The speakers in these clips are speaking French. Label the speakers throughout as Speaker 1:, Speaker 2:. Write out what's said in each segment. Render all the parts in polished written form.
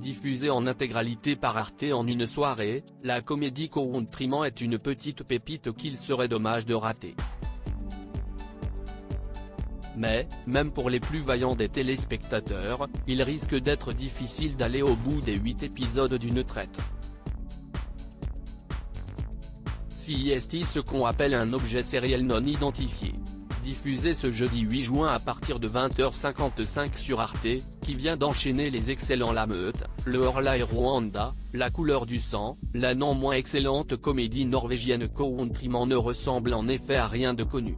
Speaker 1: Diffusée en intégralité par Arte en une soirée, la comédie Countryman est une petite pépite qu'il serait dommage de rater. Mais, même pour les plus vaillants des téléspectateurs, il risque d'être difficile d'aller au bout des 8 épisodes d'une traite. CIST, ce qu'on appelle un objet sériel non identifié. Diffusé ce jeudi 8 juin à partir de 20h55 sur Arte, qui vient d'enchaîner les excellents La Meute, le Orla et Rwanda, La couleur du sang, la non moins excellente comédie norvégienne Countryman ne ressemble en effet à rien de connu.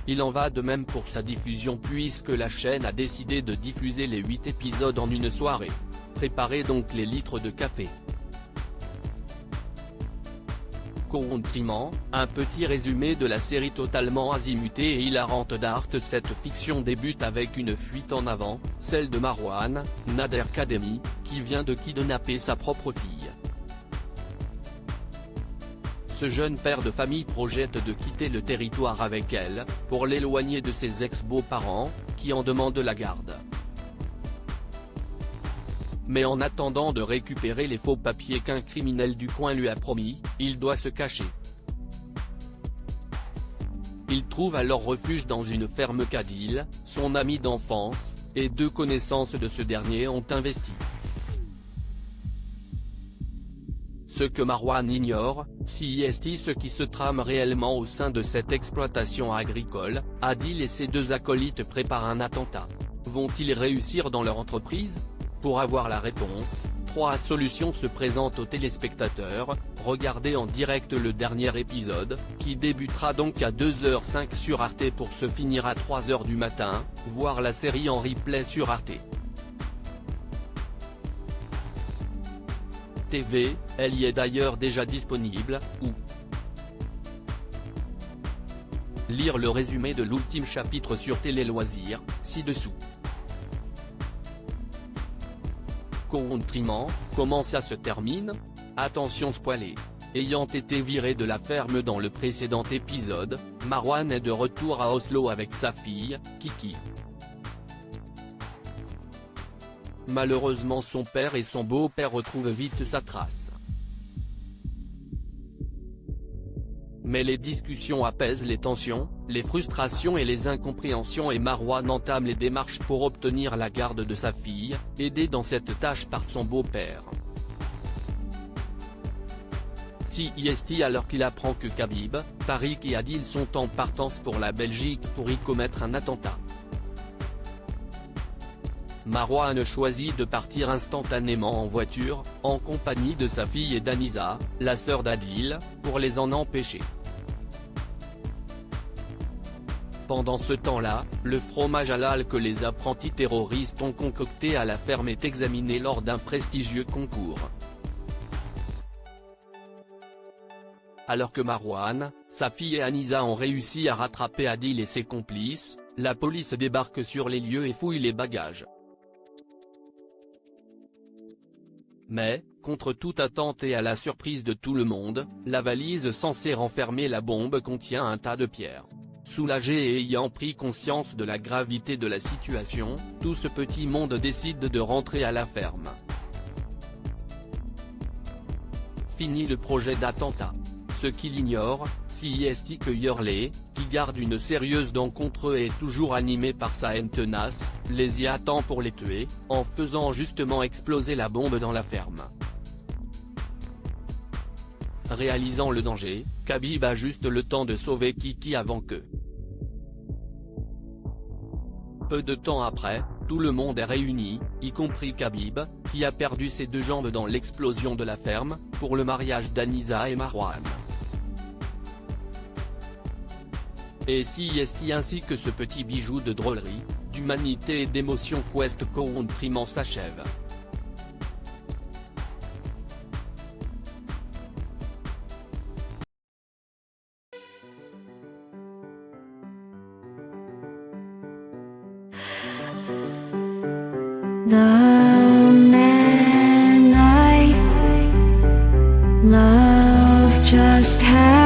Speaker 1: Il en va de même pour sa diffusion puisque la chaîne a décidé de diffuser les 8 épisodes en une soirée. Préparez donc les litres de café. Countryman, un petit résumé de la série totalement azimutée et hilarante d'Art. Cette fiction débute avec une fuite en avant, celle de Marwan, Nader Kademi, qui vient de kidnapper sa propre fille. Ce jeune père de famille projette de quitter le territoire avec elle, pour l'éloigner de ses ex-beaux-parents, qui en demandent la garde. Mais en attendant de récupérer les faux papiers qu'un criminel du coin lui a promis, il doit se cacher. Il trouve alors refuge dans une ferme qu'Adil, son ami d'enfance, et 2 connaissances de ce dernier ont investi. Ce que Marwan ignore, CIST, ce qui se trame réellement au sein de cette exploitation agricole, Adil et ses 2 acolytes préparent un attentat. Vont-ils réussir dans leur entreprise ? Pour avoir la réponse, 3 solutions se présentent aux téléspectateurs. Regardez en direct le dernier épisode, qui débutera donc à 2h05 sur Arte pour se finir à 3h du matin, voir la série en replay sur Arte TV, elle y est d'ailleurs déjà disponible, ou lire le résumé de l'ultime chapitre sur Télé Loisirs, ci-dessous. Countryman, comment ça se termine? Attention spoilé. Ayant été viré de la ferme dans le précédent épisode, Marwan est de retour à Oslo avec sa fille, Kiki. Malheureusement son père et son beau-père retrouvent vite sa trace. Mais les discussions apaisent les tensions, les frustrations et les incompréhensions et Marwan entame les démarches pour obtenir la garde de sa fille, aidé dans cette tâche par son beau-père. CIST, alors qu'il apprend que Khabib, Tariq et Adil sont en partance pour la Belgique pour y commettre un attentat. Marwan choisit de partir instantanément en voiture, en compagnie de sa fille et d'Anisa, la sœur d'Adil, pour les en empêcher. Pendant ce temps-là, le fromage halal que les apprentis terroristes ont concocté à la ferme est examiné lors d'un prestigieux concours. Alors que Marwan, sa fille et Anisa ont réussi à rattraper Adil et ses complices, la police débarque sur les lieux et fouille les bagages. Mais, contre toute attente et à la surprise de tout le monde, la valise censée renfermer la bombe contient un tas de pierres. Soulagé et ayant pris conscience de la gravité de la situation, tout ce petit monde décide de rentrer à la ferme. Fini le projet d'attentat. Ce qu'il ignore, CIST, que Hurley, qui garde une sérieuse dent contre eux et est toujours animé par sa haine tenace, les y attend pour les tuer, en faisant justement exploser la bombe dans la ferme. Réalisant le danger, Khabib a juste le temps de sauver Kiki avant que. Peu de temps après, tout le monde est réuni, y compris Khabib, qui a perdu ses 2 jambes dans l'explosion de la ferme, pour le mariage d'Anisa et Marwan. Et CIST, ainsi que ce petit bijou de drôlerie, d'humanité et d'émotion, Quest Countryman s'achève.
Speaker 2: The man I love just had